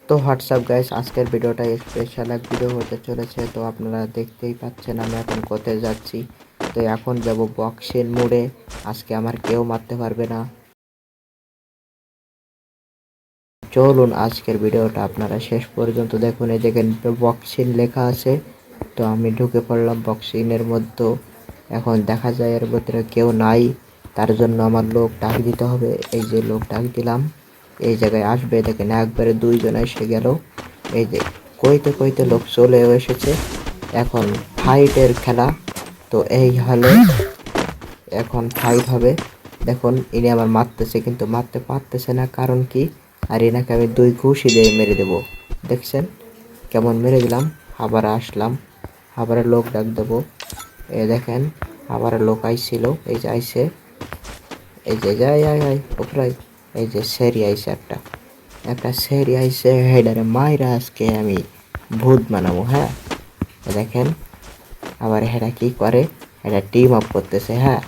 তো WhatsApp guys, আজকের ভিডিওটা স্পেশাল এক ভিডিও হতে চলেছে। তো আপনারা দেখতেই পাচ্ছেন আমি এখন কোথায় যাচ্ছি। তো এখন যাব বক্সিং মোড়ে। আজকে আমার কেউ মারতে পারবে না। চলুন আজকের ভিডিওটা আপনারা শেষ পর্যন্ত দেখুন। এই দেখেন বক্সিং লেখা আছে। তো আমি ঢুকে পড়লাম বক্সিংয়ের মধ্যে। এখন দেখা যায় এর ভিতরে কেউ নাই, তার জন্য আমার লোক ডাক দিতে হবে। এই যে লোক ডাক দিলাম, এই জায়গায় আসবে। দেখেন একবারে দুইজন এসে গেল। এই যে কইতে কইতে লোক চলে এসেছে। এখন ফাইটের খেলা। তো এই হলে এখন ফাইট হবে। দেখুন ইনি আমার মারতেছে, কিন্তু মারতে পারতেছে না, কারণ কি? আর এনাকে আমি দুই ঘুষি দিয়ে মেরে দেবো। দেখছেন কেমন মেরে দিলাম। আবার আসলাম, আবার লোক ডাক দেবো। এ দেখেন আবার লোক আইছিল। এই যে আইসে, এই যে যাই আয় আয় ওপরাই। এই যে সেরি আইসে, একটা সেরি আইসে। হেডারে মাইরা আজকে আমি ভূত বানাবো। হ্যাঁ দেখেন আবার হেডা কি করে, এটা টিম আপ করতেছে। হ্যাঁ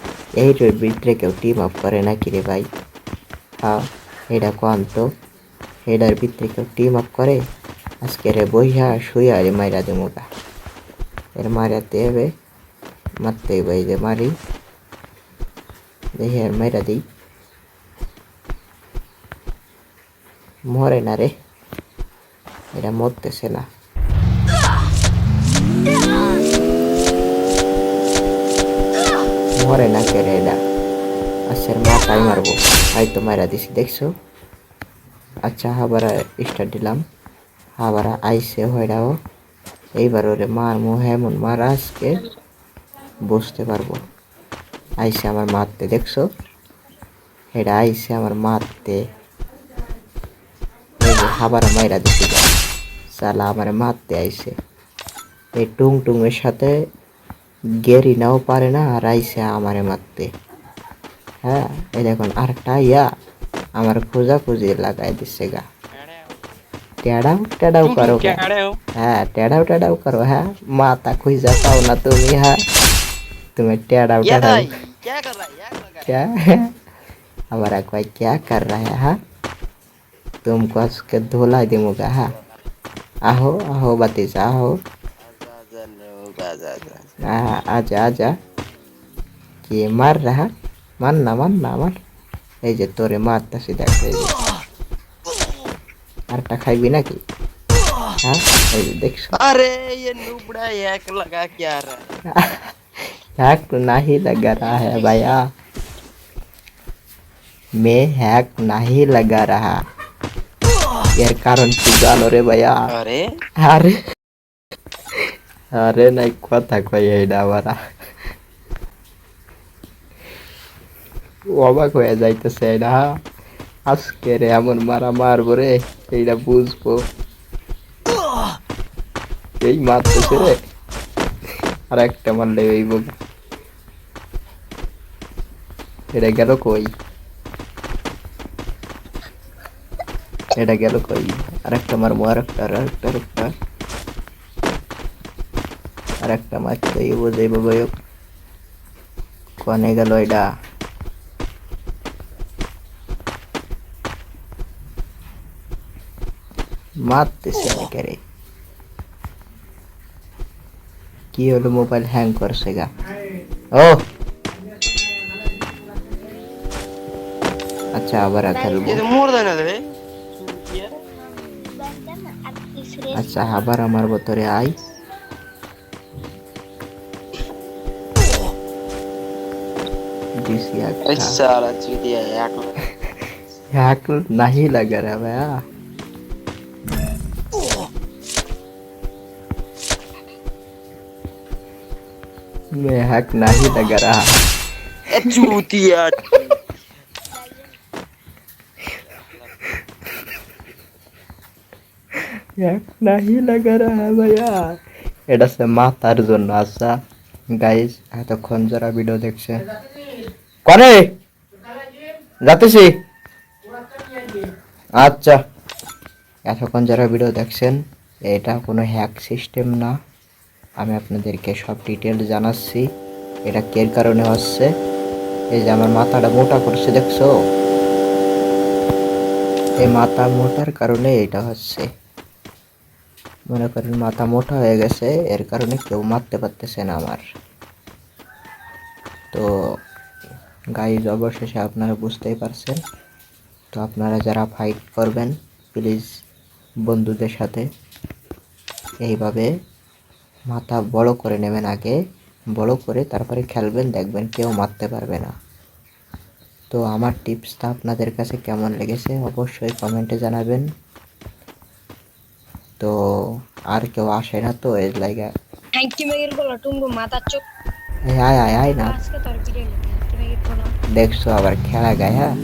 এইটার ভিতরে কেউ টিম আপ করে নাকি রে ভাই? হ্যাঁ এটা কোন তো, এটার ভিতরে কেউ টিম আপ করে? আজকে রে বইয়া শুইয়া রে মাইরা দেবো গা। এর মারাতে হবে, মারতে হবে। এই যে মারি, দেখি আর মাইরা দিই। মরে না রে, এটা মরতেছে না। মরে না কে রে এটা? আচ্ছা মাথায় মারবো। হয়তো মারা দিছি, দেখছো? আচ্ছা আবার স্টার্ট দিলাম, আবার আইসে হয়রাও। এইবার ওরে মারমু, হেমন মারা আজকে বুঝতে পারবো। আইসে আমার মারতে, দেখছো? এটা আইসে আমার মারতে। এই যে আবার মাইরা দিছি, সালা আমার মারতে আইসে। এই টুং টুংয়ের সাথে গেরি নাও পারে না, আর আইসে আমারে মারতে। হ্যাঁ এই দেখুন আরেকটা ইয়া আমার খোঁজা খুঁজি লাগাই দিচ্ছে গা। টেডাও টেডাও করো। হ্যাঁ টেডাও টেডাও करो। হ্যাঁ माता खुजा पाओ ना तुम्हें। हाँ तुम्हें टेडाও टेडाও क्या है? हमारा कोई क्या कर रहा है? हाँ तुमको उसके धोला दूंगा। हाँ आहो आहो भतीजा आहो। आजा आजा कि मार रहा, मारना मारना मार। এই যে তোরে মারতাছি, দেখ এই যে আরেকটা খাইবি নাকি? हाँ এই যে দেখছো। अरे ये नुबड़ा हैक लगा क्या रहा है? हैक नहीं लगा रहा है भैया, मैं हैक नहीं लगा रहा। এর কারণ কি জানো রে ভাইয়া? अरे আরে আরে নাই কথা কই এইটা আবার অবাক হয়ে যাইতেছে এটা। আজকে রে এমন মারা মারবো রে, এইটা বুঝবো। এই মারতেছে রে, আর একটা মারলে এই বুক। এটা গেল কই, এটা গেল কই? আরেকটা মারবো, আরেকটা আরেকটা আরেকটা আরেকটা মারতে বোঝাইব বয়ক। কনে গেল এটা? মারতেছে অনেকে রে। কি হলো, মোবাইল হ্যাং করছে গা। ও আচ্ছা আবার খেলবো। ये तो मोर देना दे আচ্ছা আবার আমার ভেতরে আই। दिसी अरे अच्छा साला चूतिया हैक हैक नहीं लग रहा भैया, मैं हैक नहीं लग रहा। चूतिया हैक नहीं लग रहा है भैया। এটা সে মাথার জন্য। আচ্ছা গাইস এতক্ষণ যারা ভিডিও দেখছে, করে যাতেছি। আচ্ছা এতক্ষণ যারা ভিডিও দেখছেন, এটা কোনো হ্যাক সিস্টেম না। আমি আপনাদেরকে সব ডিটেলস জানাচ্ছি এটা কের কারণে হচ্ছে। এই যে আমার মাথাটা মোটা করছে, দেখছো? এই মাথা মোটার কারণে এটা হচ্ছে। মনে করেন মাথা মোটা হয়ে গেছে, এর কারণে কেউ মারতে পারতেছে না আমার। তো গাইজ অবশেষে আপনারা বুঝতেই পারছেন। তো আপনারা যারা ফাইট করবেন প্লিজ বন্ধুদের সাথে এইভাবে মাথা বড় করে নেবেন, আগে বড় করে তারপরে খেলবেন, দেখবেন কেউ মারতে পারবে না। তো আমার টিপসটা আপনাদের কাছে কেমন লেগেছে অবশ্যই কমেন্টে জানাবেন। তো আর কেউ আসে না তো এর লাইগা হ্যাঙ্কি মেগের বলো টুঙ্গু মাথা চোখ আয় আয় আয় না। আজকে তোর ভিডিও হ্যাঙ্কি মেগের বলো দেখছো আবার খেলা গায়, হ্যাঁ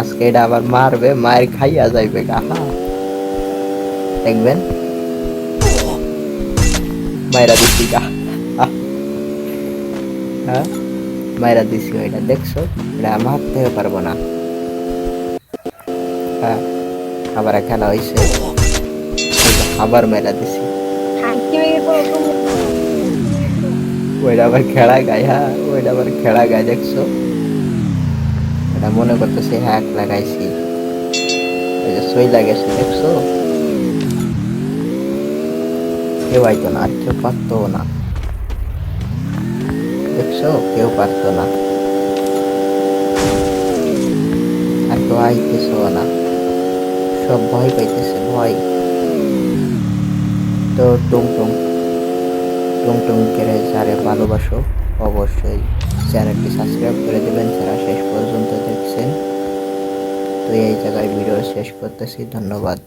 আজকে এটা আবার মারবে, মায়ের খাইয়া যাইবে গা, হ্যাঁ দেখবেন মায়েরা দিচ্ছি গা, হ্যাঁ মায়েরা দিছি ওইটা, দেখছো এটা মারতেও পারবো না। হ্যাঁ আবার খেলা হয়েছে, আবার মেলা দিছি, হ্যাঙ্কি মেগের বলো টুঙ্গু ওইটা আবার খেলা গায়, হ্যাঁ ওইটা আবার খেলা গায়, দেখছো এটা মনে করতেছে হ্যাক লাগাইছি, ওই যে সই লাগেছে, দেখছো কেউ আইতো না, আর কেউ পারতো না, দেখছো কেউ পারতো না, আর কেউ আইতেছো না, সব ভয় পাইতেছে, ভয়। তো টুং টুং টুং টুং করে যারে ভালোবাসো অবশ্যই চ্যানেলটি সাবস্ক্রাইব করে দেবেন যারা শেষ পর্যন্ত দেখছেন। তো এই জায়গায় ভিডিও শেষ করতেছি, ধন্যবাদ।